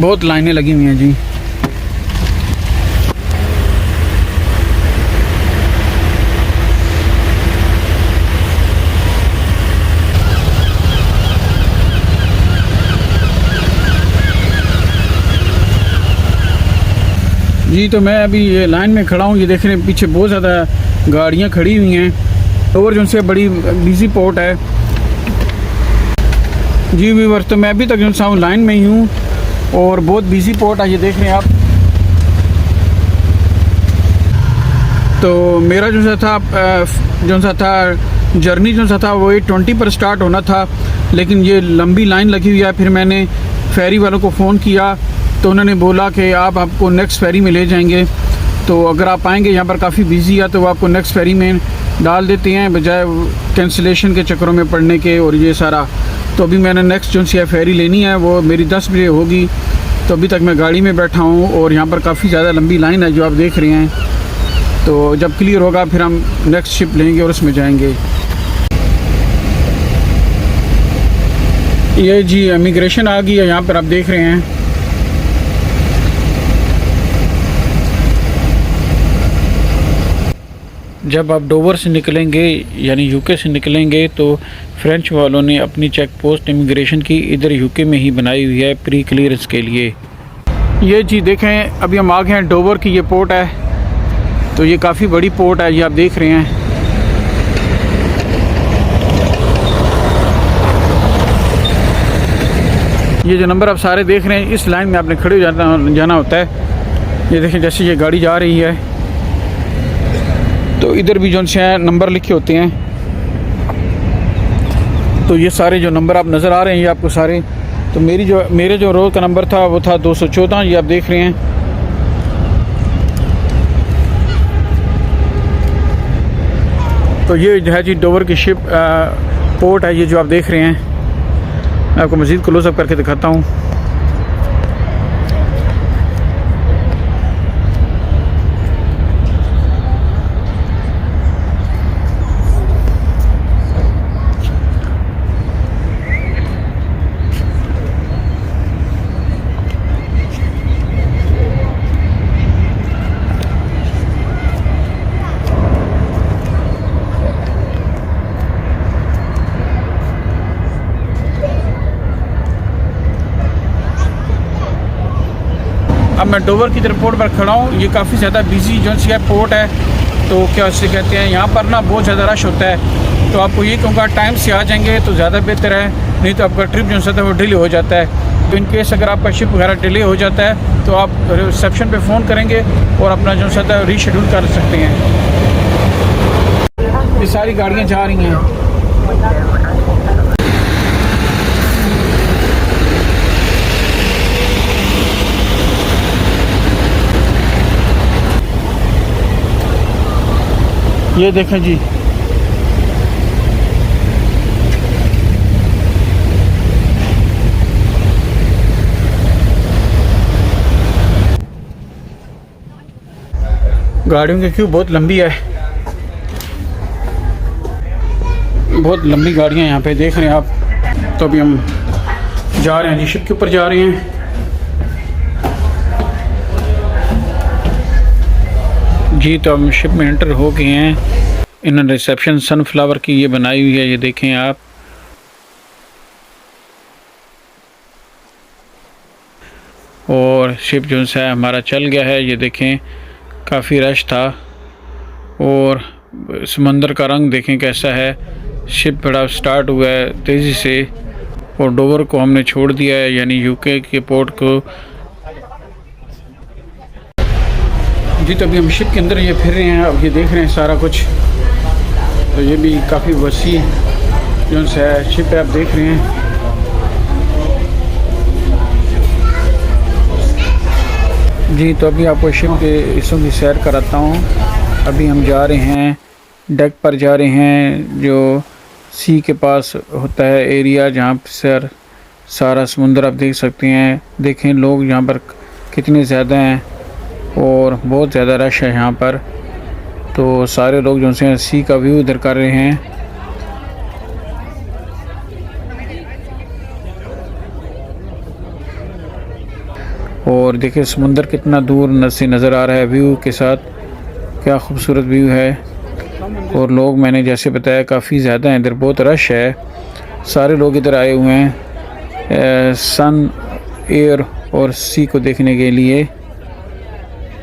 बहुत लाइनें लगी हुई हैं जी। जी तो मैं अभी ये लाइन में खड़ा हूँ। ये देख रहे हैं पीछे बहुत ज़्यादा गाड़ियाँ खड़ी हुई हैं और जो से बड़ी बिजी पोर्ट है जी व्यूअर्स। तो मैं अभी तक जो सा लाइन में ही हूँ और बहुत बिजी पोर्ट है, ये देख रहे हैं आप। तो मेरा जो सा था जर्नी जो सा था वो 8:20 पर स्टार्ट होना था, लेकिन ये लंबी लाइन लगी हुई है। फिर मैंने फेरी वालों को फ़ोन किया तो उन्होंने बोला कि आपको नेक्स्ट फेरी में ले जाएंगे, तो अगर आप आएंगे यहाँ पर काफ़ी बिजी है तो वो आपको नेक्स्ट फेरी में डाल देते हैं बजाय कैंसिलेशन के चक्करों में पड़ने के और ये सारा। तो अभी मैंने नेक्स्ट जो सी फेरी लेनी है वो मेरी 10 बजे होगी। तो अभी तक मैं गाड़ी में बैठा हूँ और यहाँ पर काफ़ी ज़्यादा लंबी लाइन है जो आप देख रहे हैं। तो जब क्लियर होगा फिर हम नेक्स्ट शिप लेंगे और उसमें जाएंगे। ये जी इमिग्रेशन आ गई है, यहाँ पर आप देख रहे हैं। जब आप डोवर से निकलेंगे यानी यूके से निकलेंगे तो फ्रेंच वालों ने अपनी चेक पोस्ट इमिग्रेशन की इधर यूके में ही बनाई हुई है प्री क्लियरेंस के लिए। ये जी देखें अभी हम आ गए हैं डोवर की, ये पोर्ट है। तो ये काफ़ी बड़ी पोर्ट है, ये आप देख रहे हैं। ये जो नंबर आप सारे देख रहे हैं इस लाइन में आपने खड़े जाना होता है। ये देखें जैसे ये गाड़ी जा रही है तो इधर भी जो से नंबर लिखे होते हैं। तो ये सारे जो नंबर आप नज़र आ रहे हैं ये आपको सारे, तो मेरे जो रोल का नंबर था वो था 214, ये आप देख रहे हैं। तो ये जो है जी डोवर की शिप पोर्ट है, ये जो आप देख रहे हैं। मैं आपको मज़ीद क्लोज़अप करके दिखाता हूँ। अब मैं डोवर की तरफ पोर्ट पर खड़ा हूँ। ये काफ़ी ज़्यादा बिजी जो सी पोर्ट है, तो क्या उससे कहते हैं यहाँ पर ना बहुत ज़्यादा रश होता है। तो आपको ये कहूँगा टाइम से आ जाएंगे तो ज़्यादा बेहतर है, नहीं तो आपका ट्रिप जो है वो डिले हो जाता है। तो इन केस अगर आपका शिप वगैरह डिले हो जाता है तो आप रिसेप्शन पे फ़ोन करेंगे और अपना जो है रीशेड्यूल कर सकते हैं। ये सारी गाड़ियाँ जा रही हैं। ये देखें जी गाड़ियों की क्यू बहुत लंबी है, बहुत लंबी गाड़ियां यहाँ पे देख रहे हैं आप। तो अभी हम जा रहे हैं जी, शिप के ऊपर जा रहे हैं। जी तो हम शिप में एंटर हो गए हैं। इन्होंने रिसेप्शन सनफ्लावर की ये बनाई हुई है, ये देखें आप। और शिप जो है हमारा चल गया है, ये देखें काफ़ी रश था। और समंदर का रंग देखें कैसा है। शिप बड़ा स्टार्ट हुआ है तेज़ी से और डोवर को हमने छोड़ दिया है यानी यूके के पोर्ट को। जी तो अभी हम शिप के अंदर ये फिर रहे हैं, अब ये देख रहे हैं सारा कुछ। तो ये भी काफ़ी वसी जो है शिप है, आप देख रहे हैं। जी तो अभी आपको शिप के हिस्सों की सैर कराता हूँ। अभी हम जा रहे हैं डेक पर, जा रहे हैं जो सी के पास होता है एरिया, जहाँ पर सारा समुंदर आप देख सकते हैं। देखें लोग यहाँ पर कितने ज़्यादा हैं और बहुत ज़्यादा रश है यहाँ पर। तो सारे लोग जो हैं सी का व्यू इधर कर रहे हैं। और देखिए समुंदर कितना दूर से नज़र आ रहा है व्यू के साथ, क्या खूबसूरत व्यू है। और लोग मैंने जैसे बताया काफ़ी ज़्यादा हैं इधर, बहुत रश है, सारे लोग इधर आए हुए हैं सन, एयर और सी को देखने के लिए।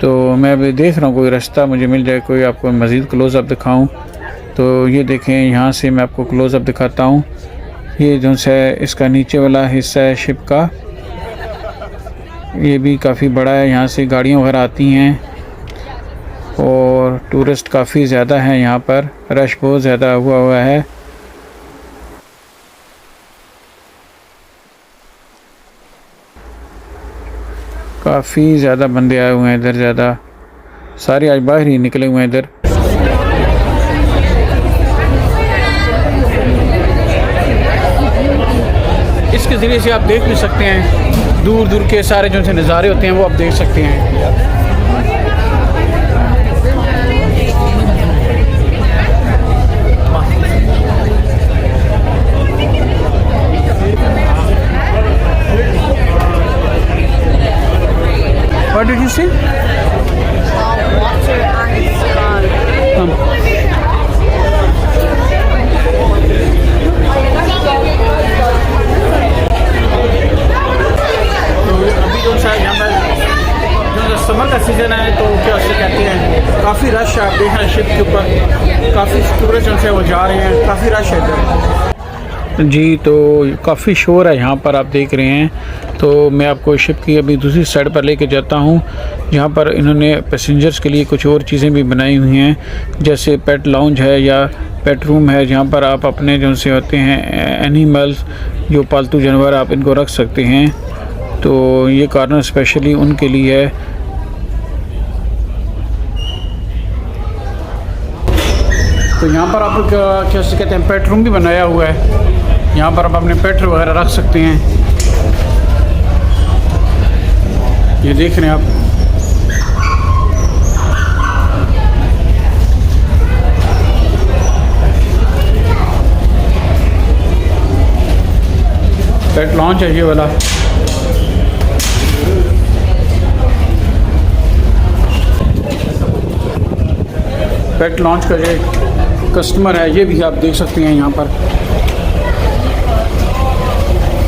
तो मैं अभी देख रहा हूँ कोई रास्ता मुझे मिल जाए, कोई आपको मज़ीद क्लोज़अप दिखाऊँ। तो ये देखें, यहाँ से मैं आपको क्लोज़अप दिखाता हूँ। ये जो है इसका नीचे वाला हिस्सा है शिप का, ये भी काफ़ी बड़ा है, यहाँ से गाड़ियाँ वगैरह आती हैं और टूरिस्ट काफ़ी ज़्यादा हैं यहाँ पर, रश बहुत ज़्यादा हुआ है। काफ़ी ज़्यादा बंदे आए हुए हैं इधर, ज़्यादा सारे आज बाहर ही निकले हुए हैं इधर। इसके ज़रिए से आप देख भी सकते हैं, दूर दूर के सारे जो से नज़ारे होते हैं वो आप देख सकते हैं। What did you say? Water and sky. Summer का सीज़न है तो क्या उससे कहते हैं, काफ़ी रश है। आप देख रहे हैं शिप के ऊपर काफ़ी टूरिस्ट जो है वो जा रहे हैं, काफ़ी रश है इधर जी। तो काफ़ी शोर है यहाँ पर, आप देख रहे हैं। तो मैं आपको शिप की अभी दूसरी साइड पर लेके जाता हूँ, जहाँ पर इन्होंने पैसेंजर्स के लिए कुछ और चीज़ें भी बनाई हुई हैं, जैसे पेट लाउंज है या पेट रूम है, जहाँ पर आप अपने जो से होते हैं एनिमल्स, जो पालतू जानवर, आप इनको रख सकते हैं। तो ये कॉर्नर स्पेशली उनके लिए है। तो यहाँ पर आप क्या से कहते हैं, पेट रूम भी बनाया हुआ है, यहाँ पर आप अपने पेट वगैरह रख सकते हैं। ये देख रहे हैं आप, पेट लॉन्च है ये वाला। पेट लॉन्च का जो कस्टमर है ये भी आप देख सकते हैं यहाँ पर,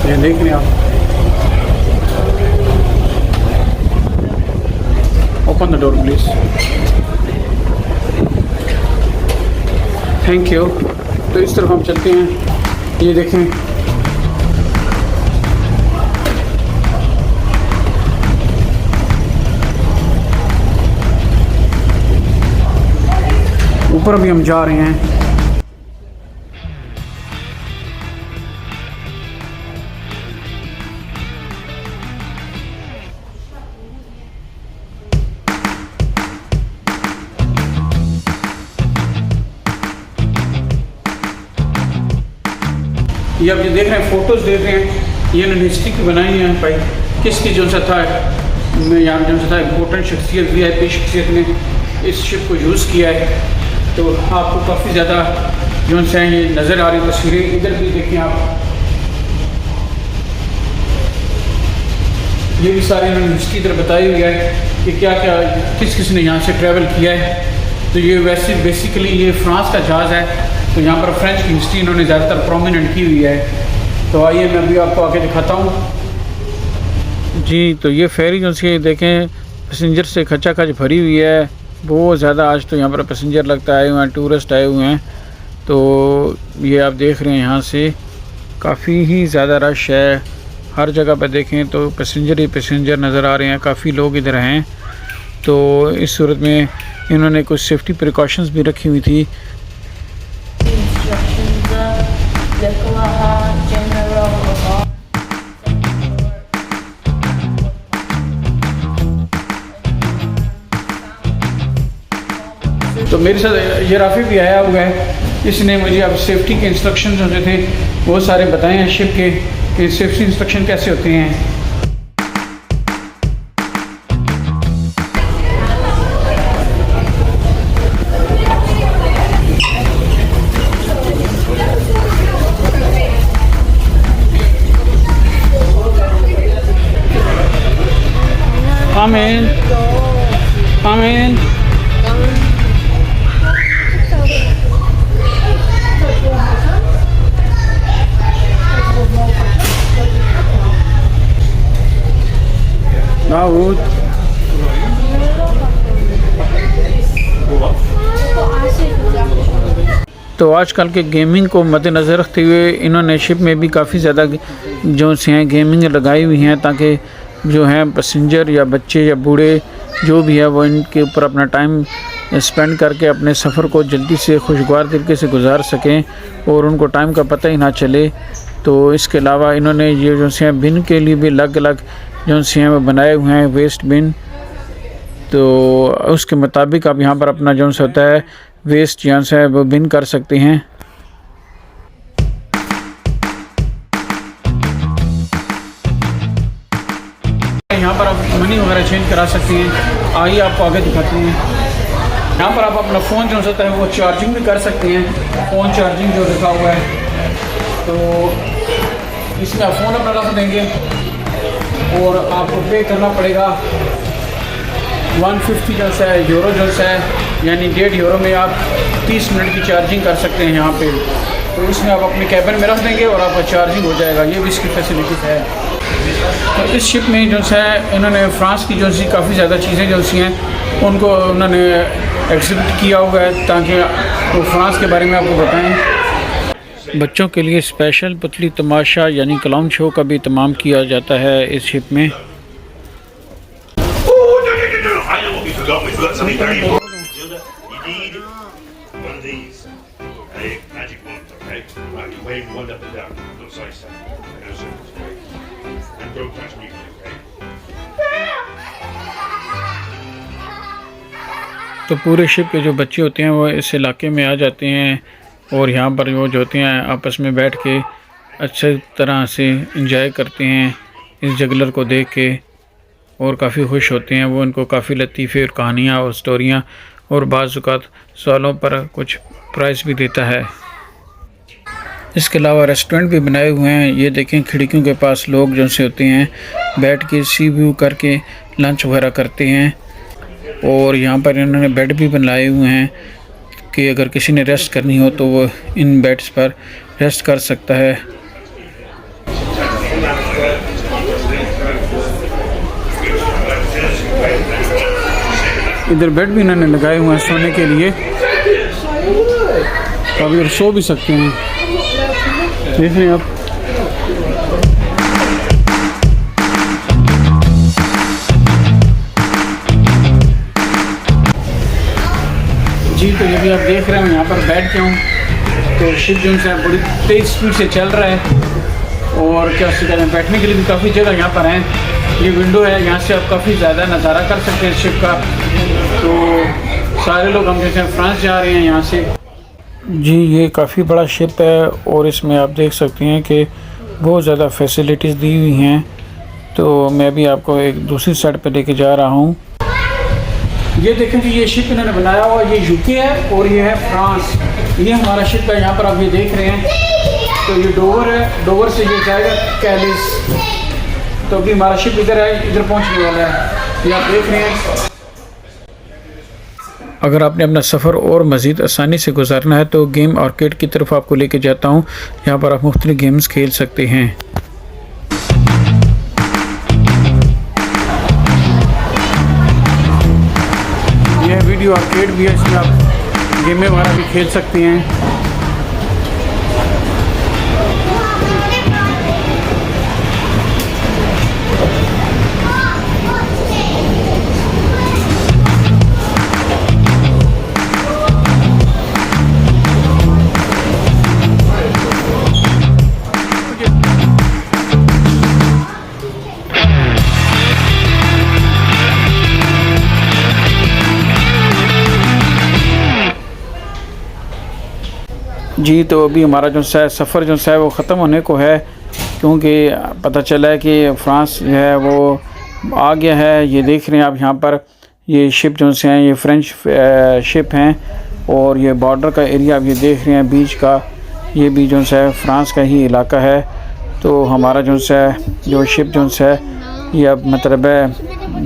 ये देख रहे हैं आप। Open the door please, thank you. तो इस तरफ हम चलते हैं, ये देखें ऊपर भी हम जा रहे हैं। ये आप जो देख रहे हैं, फ़ोटोज़ देख रहे हैं, ये इन्होंने हिस्ट्री की बनाई है भाई, किसकी जो सा था यहाँ जो सा था इम्पोर्टेंट शख्सियत, VIP शख्सियत ने इस शिप को यूज़ किया है। तो आपको काफ़ी ज़्यादा जो है ये नज़र आ रही तस्वीरें, इधर भी देखें आप, ये भी सारे इन्होंने हिस्ट्री इधर बताई हुई है कि क्या क्या किस किस ने यहाँ से ट्रैवल किया है। तो ये वैसे बेसिकली ये फ्रांस का जहाज़ है, तो यहाँ पर फ्रेंच की हिस्ट्री इन्होंने ज़्यादातर प्रोमिनेंट की हुई है। तो आइए मैं अभी आपको आगे दिखाता हूँ जी। तो ये फेरी जो सी देखें पैसेंजर से खचाखच भरी हुई है, बहुत ज़्यादा आज तो यहाँ पर पैसेंजर लगता आए हुए हैं, टूरिस्ट आए हुए हैं। तो ये आप देख रहे हैं यहाँ से काफ़ी ही ज़्यादा रश है, हर जगह पर देखें तो पैसेंजर ही पैसेंजर नज़र आ रहे हैं, काफ़ी लोग इधर हैं। तो इस सूरत में इन्होंने कुछ सेफ्टी प्रिकॉशंस भी रखी हुई थी। तो मेरे साथ ये राफ़ी भी आया हुआ है, इसने मुझे अब सेफ्टी के इंस्ट्रक्शन जो थे वो सारे बताए हैं शिप के, कि सेफ्टी इंस्ट्रक्शन कैसे होते हैं। Come in. Come in. Dawood तो आजकल के गेमिंग को मद्देनज़र रखते हुए इन्होंने शिप में भी काफ़ी ज़्यादा जो से हैं गेमिंग लगाई हुई हैं, ताकि जो हैं पैसेंजर या बच्चे या बूढ़े जो भी है वो इनके ऊपर अपना टाइम स्पेंड करके अपने सफ़र को जल्दी से खुशगवार तरीके से गुजार सकें और उनको टाइम का पता ही ना चले। तो इसके अलावा इन्होंने ये जो से बिन के लिए भी अलग अलग जो से हैं वो बनाए हुए हैं, वेस्ट बिन। तो उसके मुताबिक आप यहाँ पर अपना जो सा होता है वेस्ट यहाँ से वो बिन कर सकते हैं। यहाँ पर आप मनी वगैरह चेंज करा सकते हैं। आइए आपको आगे दिखाते हैं। यहाँ पर आप अपना फ़ोन जो होता है वो चार्जिंग भी कर सकते हैं। फ़ोन चार्जिंग जो लिखा हुआ है, तो इसमें आप फ़ोन अपना रख देंगे और आपको पे करना पड़ेगा 150 जो है यूरो जो है, यानी 1.5 यूरो में आप 30 मिनट की चार्जिंग कर सकते हैं यहाँ पे। तो इसमें आप अपने कैबिन में रख देंगे और आपका चार्जिंग हो जाएगा। ये भी इसकी फैसिलिटीज़ है। तो इस शिप में जो है इन्होंने फ्रांस की जो सी काफ़ी ज़्यादा चीज़ें जो सी हैं उनको उन्होंने एग्जिबिट किया हुआ है, ताकि वो फ्रांस के बारे में आपको बताएँ। बच्चों के लिए स्पेशल पुतली तमाशा यानी क्लाउन शो का भी इत्माम किया जाता है इस शिप में। We forgot something very important. Gilda, you need one of these. A magic wand, okay? Right, you wave one up and down. Don't say so. I'm going to zoom this way. And don't touch me, okay? तो पूरे ship के जो बच्चे होते हैं वो इस इलाके में आ जाते हैं और यहाँ पर वो जो होते हैं आपस में बैठ के अच्छे तरह से इंजॉय करते हैं इस जगलर को देख के और काफ़ी खुश होते हैं। वो उनको काफ़ी लतीफ़े और कहानियाँ और स्टोरियाँ और बाज़ औक़ात सवालों पर कुछ प्राइज़ भी देता है। इसके अलावा रेस्टोरेंट भी बनाए हुए हैं। ये देखें, खिड़कियों के पास लोग जो से होते हैं बैठ के सी व्यू करके लंच वगैरह करते हैं। और यहाँ पर इन्होंने बेड भी बनाए हुए हैं कि अगर किसी ने रेस्ट करनी हो तो वो इन बेड्स पर रेस्ट कर सकता है। इधर बेड भी इन्होंने लगाए हुए हैं सोने के लिए, तो अभी सो भी सकते हैं। देख रहे हैं आप। जी तो ये भी आप देख रहे हैं, यहाँ पर बैठ के हूँ। तो शिप जो है बड़ी तेज़ स्पीड से चल रहा है और क्या उससे कहते हैं बैठने के लिए भी काफ़ी जगह यहाँ पर हैं। ये विंडो है, यहाँ से आप काफ़ी ज़्यादा नज़ारा कर सकते हैं शिप का। तो सारे लोग हम जैसे फ्रांस जा रहे हैं यहाँ से। जी ये काफ़ी बड़ा शिप है और इसमें आप देख सकते हैं कि बहुत ज़्यादा फैसिलिटीज़ दी हुई हैं। तो मैं भी आपको एक दूसरी साइड पे लेके जा रहा हूँ। ये देखें कि ये शिप इन्होंने बनाया हुआ, ये यूके है और ये है फ्रांस। ये हमारा शिप है, यहाँ पर आप ये देख रहे हैं। तो ये डोवर है, डोवर से ये जाएगा कैलिस। तो अभी हमारा शिप इधर है, इधर पहुँचने वाला है, ये आप देख रहे हैं। अगर आपने अपना सफ़र और मज़ीद आसानी से गुजारना है तो गेम आर्केड की तरफ आपको लेके जाता हूँ। यहाँ पर आप मुख्तलिफ गेम्स खेल सकते हैं। यह वीडियो आर्केड भी है, इसमें आप गेमें वगैरह भी खेल सकते हैं। जी तो अभी हमारा जो है सफ़र जो है वो ख़त्म होने को है, क्योंकि पता चला है कि फ्रांस जो है वो आ गया है। ये देख रहे हैं आप, यहाँ पर ये शिप जो से हैं ये फ्रेंच शिप हैं और ये बॉर्डर का एरिया आप ये देख रहे हैं, बीच का ये भी जो है फ्रांस का ही इलाका है। तो हमारा जो है जो शिप जो है ये अब मतलब है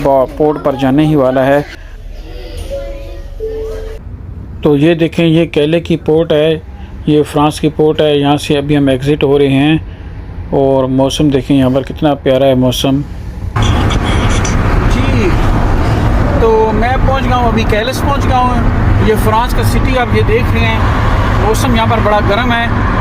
पोर्ट पर जाने ही वाला है। तो ये देखें, ये कैले की पोर्ट है, ये फ्रांस की पोर्ट है। यहाँ से अभी हम एग्ज़िट हो रहे हैं और मौसम देखें यहाँ पर कितना प्यारा है मौसम जी। तो मैं पहुँच गया हूँ, अभी कैलिस पहुँच गया हूँ। ये फ्रांस का सिटी आप ये देख रहे हैं। मौसम यहाँ पर बड़ा गर्म है